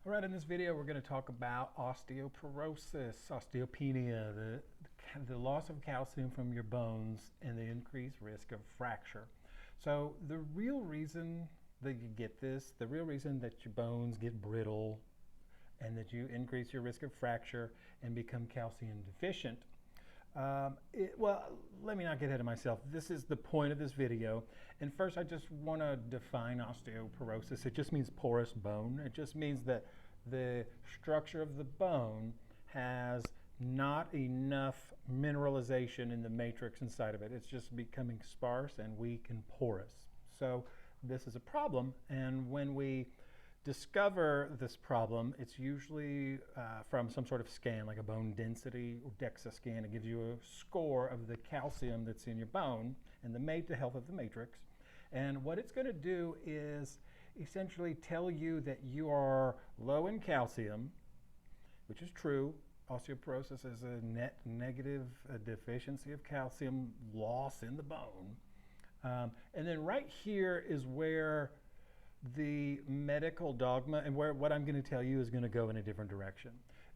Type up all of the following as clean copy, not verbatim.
All right, in this video, we're going to talk about osteoporosis, osteopenia, the loss of calcium from your bones and the increased risk of fracture. So the real reason that you get this, the real reason that your bones get brittle and that you increase your risk of fracture and become calcium deficient. Well, let me not get ahead of myself. This is the point of this video. And first, I just want to define osteoporosis. It just means porous bone. It just means that the structure of the bone has not enough mineralization in the matrix inside of it. It's just becoming sparse and weak and porous. So this is a problem. And when we discover this problem, it's usually from some sort of scan, like a bone density or DEXA scan. It gives you a score of the calcium that's in your bone and the health of the matrix. And what it's going to do is essentially tell you that you are low in calcium, which is true. Osteoporosis is a net negative deficiency of calcium loss in the bone. And then right here is where the medical dogma and where what I'm going to tell you is going to go in a different direction,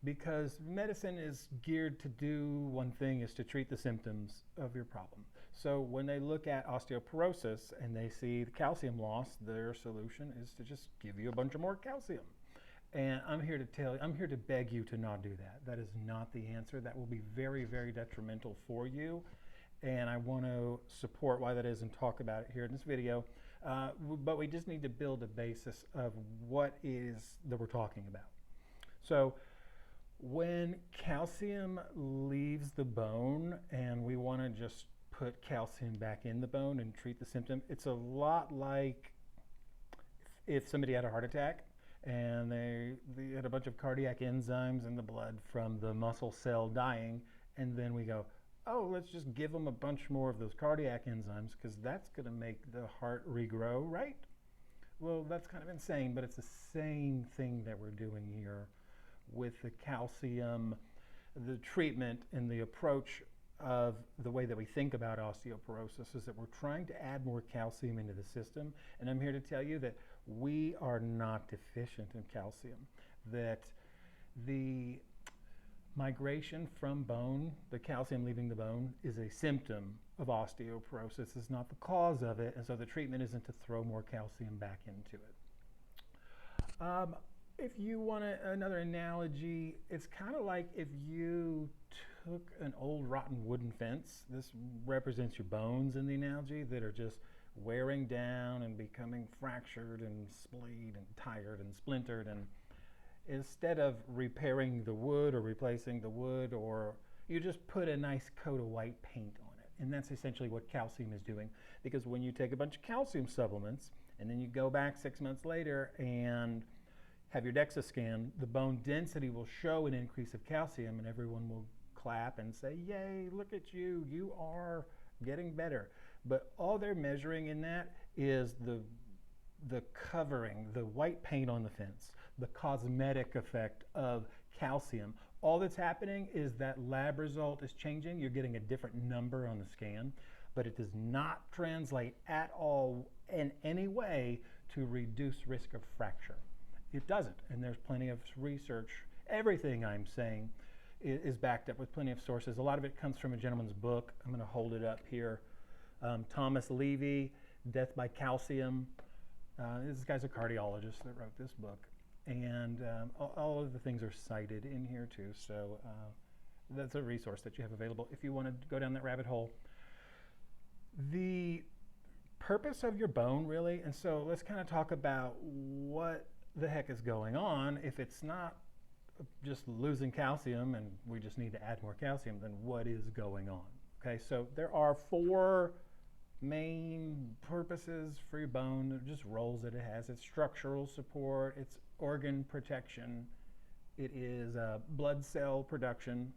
because medicine is geared to do one thing, is to treat the symptoms of your problem. So when they look at osteoporosis and they see the calcium loss, their solution is to just give you a bunch of more calcium. And I'm here to beg you to not do that. That is not the answer. That will be very, very detrimental for you. And I want to support why that is and talk about it here in this video. But we just need to build a basis of what is that we're talking about. So when calcium leaves the bone and we want to just put calcium back in the bone and treat the symptom, it's a lot like if somebody had a heart attack and they had a bunch of cardiac enzymes in the blood from the muscle cell dying, and then we go, oh, let's just give them a bunch more of those cardiac enzymes because that's going to make the heart regrow, right? Well, that's kind of insane, but it's the same thing that we're doing here with the calcium, the treatment and the approach of the way that we think about osteoporosis is that we're trying to add more calcium into the system. And I'm here to tell you that we are not deficient in calcium, that the migration from bone, the calcium leaving the bone, is a symptom of osteoporosis. It's not the cause of it, and so the treatment isn't to throw more calcium back into it. If you want another analogy, it's kind of like if you took an old rotten wooden fence. This represents your bones in the analogy that are just wearing down and becoming fractured and splayed and tired and splintered, and instead of repairing the wood or replacing the wood, or you just put a nice coat of white paint on it. And that's essentially what calcium is doing, because when you take a bunch of calcium supplements and then you go back 6 months later and have your DEXA scan, the bone density will show an increase of calcium and everyone will clap and say, yay, look at you, you are getting better. But all they're measuring in that is the covering, the white paint on the fence, the cosmetic effect of calcium. All that's happening is that lab result is changing. You're getting a different number on the scan, but it does not translate at all in any way to reduce risk of fracture. It doesn't, and there's plenty of research. Everything I'm saying is backed up with plenty of sources. A lot of it comes from a gentleman's book. I'm going to hold it up here. Thomas Levy, Death by Calcium. This guy's a cardiologist that wrote this book, and all of the things are cited in here too, so that's a resource that you have available if you want to go down that rabbit hole. The purpose of your bone, really, and so let's kind of talk about what the heck is going on. If it's not just losing calcium and we just need to add more calcium, then what is going on? Okay, so there are 4 main purposes for your bone, just roles that it has. It's structural support, it's organ protection, it is blood cell production,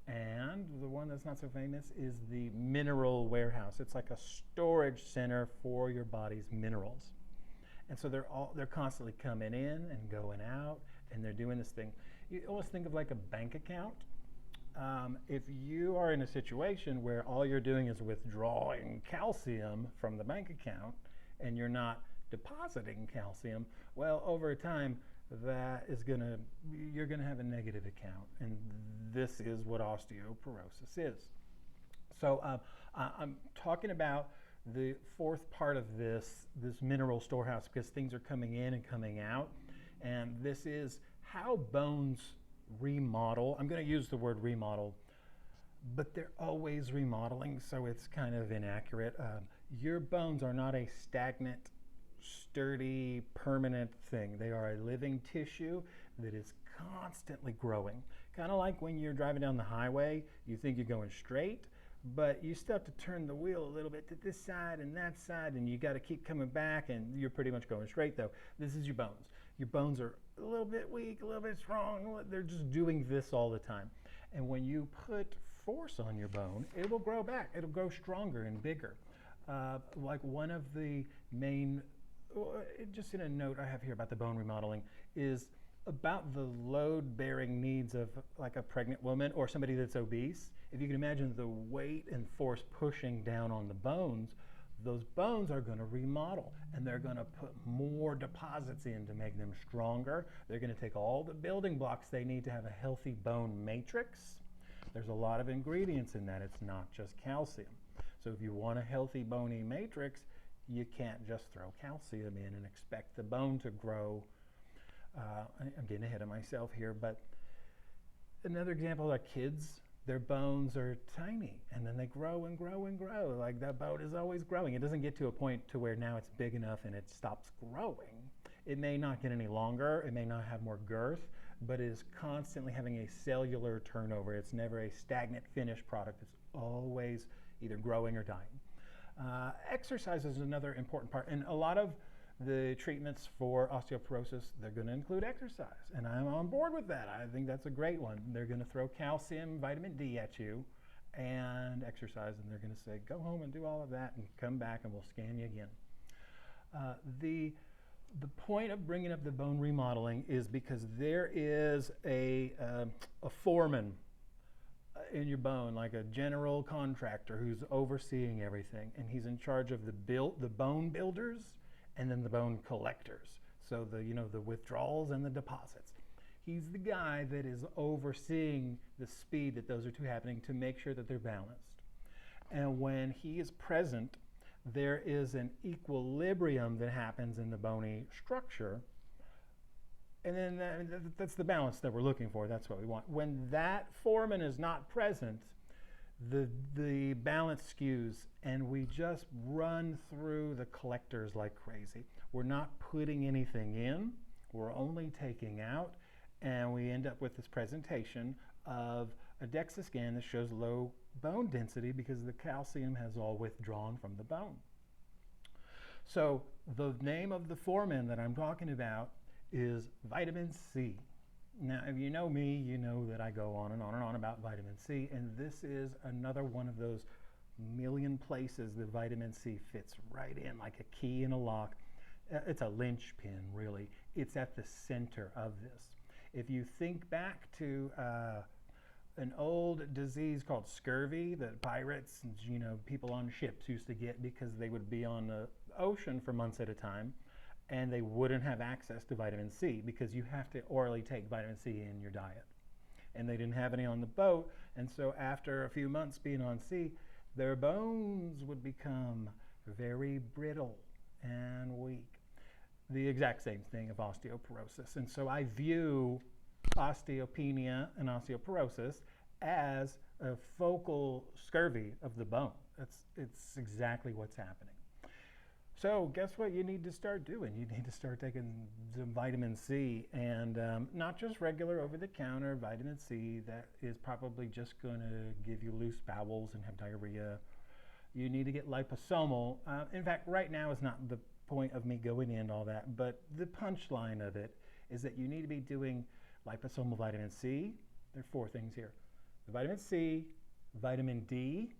and the one that's not so famous is the mineral warehouse. It's like a storage center for your body's minerals. And so they're constantly coming in and going out, and they're doing this thing. You always think of like a bank account. If you are in a situation where all you're doing is withdrawing calcium from the bank account and you're not depositing calcium, well, over time, that you're gonna have a negative account, and this is what osteoporosis is. So I'm talking about the fourth part of this mineral storehouse, because things are coming in and coming out, and this is how bones remodel. I'm going to use the word remodel, but they're always remodeling, so it's kind of inaccurate. Your bones are not a stagnant, sturdy, permanent thing. They are a living tissue that is constantly growing. Kind of like when you're driving down the highway, you think you're going straight, but you still have to turn the wheel a little bit to this side and that side, and you got to keep coming back, and you're pretty much going straight though. This is your bones. Your bones are a little bit weak, a little bit strong. They're just doing this all the time. And when you put force on your bone, it will grow back. It'll grow stronger and bigger. Like one of the main, just in a note I have here about the bone remodeling, is about the load-bearing needs of like a pregnant woman or somebody that's obese. If you can imagine the weight and force pushing down on the bones, those bones are going to remodel, and they're going to put more deposits in to make them stronger. They're going to take all the building blocks they need to have a healthy bone matrix. There's a lot of ingredients in that. It's not just calcium. So if you want a healthy bony matrix, you can't just throw calcium in and expect the bone to grow. I'm getting ahead of myself here, but another example are kids. Their bones are tiny, and then they grow and grow and grow. Like that bone is always growing. It doesn't get to a point to where now it's big enough and it stops growing. It may not get any longer. It may not have more girth, but it is constantly having a cellular turnover. It's never a stagnant finished product. It's always either growing or dying. Exercise is another important part, and a lot of the treatments for osteoporosis, they're going to include exercise, and I'm on board with that. I think that's a great one. They're going to throw calcium, vitamin D at you, and exercise, and they're going to say, go home and do all of that and come back and we'll scan you again. The point of bringing up the bone remodeling is because there is a foreman in your bone, like a general contractor who's overseeing everything, and he's in charge of the bone builders and then the bone collectors. So the withdrawals and the deposits. He's the guy that is overseeing the speed that those are two happening to make sure that they're balanced. And when he is present, there is an equilibrium that happens in the bony structure. And then that's the balance that we're looking for. That's what we want. When that foreman is not present, the balance skews, and we just run through the collectors like crazy. We're not putting anything in, we're only taking out, and we end up with this presentation of a DEXA scan that shows low bone density because the calcium has all withdrawn from the bone. So the name of the foreman that I'm talking about is vitamin C. Now, if you know me, you know that I go on and on and on about vitamin C, and this is another one of those million places that vitamin C fits right in like a key in a lock. It's a linchpin, really. It's at the center of this. If you think back to an old disease called scurvy that pirates, people on ships used to get because they would be on the ocean for months at a time, and they wouldn't have access to vitamin C because you have to orally take vitamin C in your diet. And they didn't have any on the boat, and so after a few months being on sea, their bones would become very brittle and weak. The exact same thing of osteoporosis. And so I view osteopenia and osteoporosis as a focal scurvy of the bone. It's exactly what's happening. So guess what you need to start doing? You need to start taking some vitamin C, and not just regular over-the-counter vitamin C that is probably just going to give you loose bowels and have diarrhea. You need to get liposomal. In fact, right now is not the point of me going into all that, but the punchline of it is that you need to be doing liposomal vitamin C. There are 4 things here. The vitamin C, vitamin D,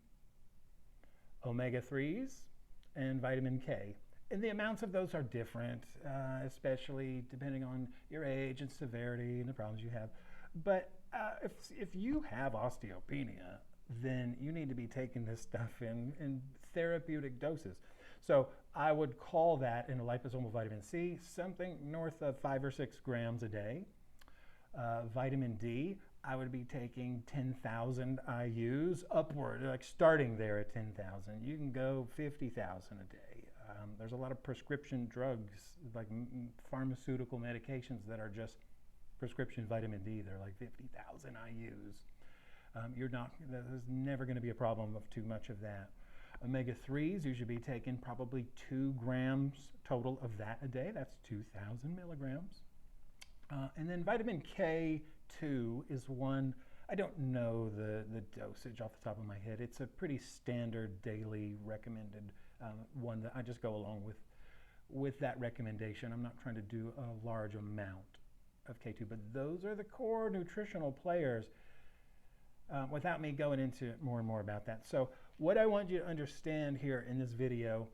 omega-3s, and vitamin K. And the amounts of those are different, especially depending on your age and severity and the problems you have. But if you have osteopenia, then you need to be taking this stuff in therapeutic doses. So I would call that in a liposomal vitamin C something north of 5 or 6 grams a day. Vitamin D, I would be taking 10,000 IUs upward, like starting there at 10,000. You can go 50,000 a day. There's a lot of prescription drugs, like pharmaceutical medications that are just prescription vitamin D. They're like 50,000 IUs. There's never going to be a problem of too much of that. Omega-3s, you should be taking probably 2 grams total of that a day. That's 2,000 milligrams. And then vitamin K2 is one, I don't know the dosage off the top of my head. It's a pretty standard daily recommended one that I just go along with that recommendation. I'm not trying to do a large amount of K2, but those are the core nutritional players without me going into more and more about that. So what I want you to understand here in this video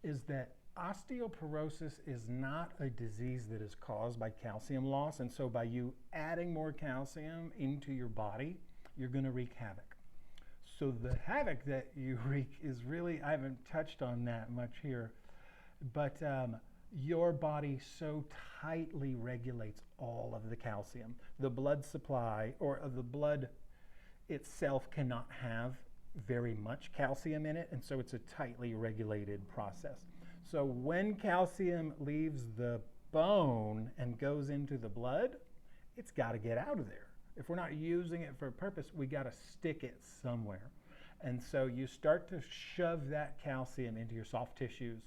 is that osteoporosis is not a disease that is caused by calcium loss, and so by you adding more calcium into your body, you're going to wreak havoc. So the havoc that you wreak is really, I haven't touched on that much here, but your body so tightly regulates all of the calcium. The blood supply, or the blood itself, cannot have very much calcium in it, and so it's a tightly regulated process. So when calcium leaves the bone and goes into the blood, it's got to get out of there. If we're not using it for a purpose, we got to stick it somewhere. And so you start to shove that calcium into your soft tissues,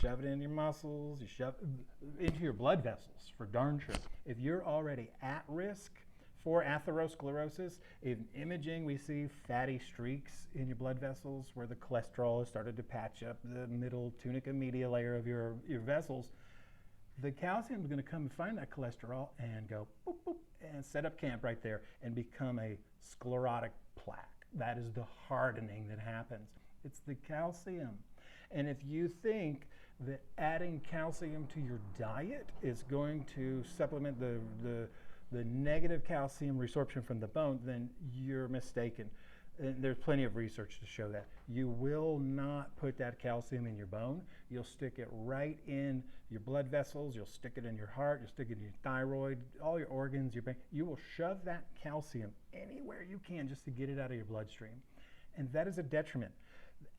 shove it in your muscles, you shove it into your blood vessels, for darn sure. If you're already at risk for atherosclerosis, in imaging we see fatty streaks in your blood vessels where the cholesterol has started to patch up the middle tunica media layer of your vessels. The calcium is going to come and find that cholesterol and go boop, boop, and set up camp right there and become a sclerotic plaque. That is the hardening that happens. It's the calcium. And if you think that adding calcium to your diet is going to supplement the negative calcium resorption from the bone, then you're mistaken. And there's plenty of research to show that. You will not put that calcium in your bone. You'll stick it right in your blood vessels. You'll stick it in your heart. You'll stick it in your thyroid, all your organs, your brain. You will shove that calcium anywhere you can just to get it out of your bloodstream. And that is a detriment.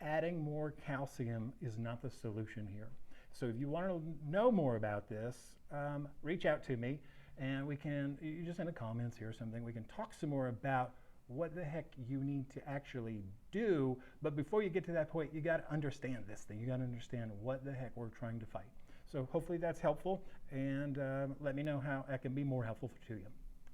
Adding more calcium is not the solution here. So if you want to know more about this, reach out to me. And you just send a comments here or something. We can talk some more about what the heck you need to actually do. But before you get to that point, you got to understand this thing. You got to understand what the heck we're trying to fight. So hopefully that's helpful. And let me know how I can be more helpful to you.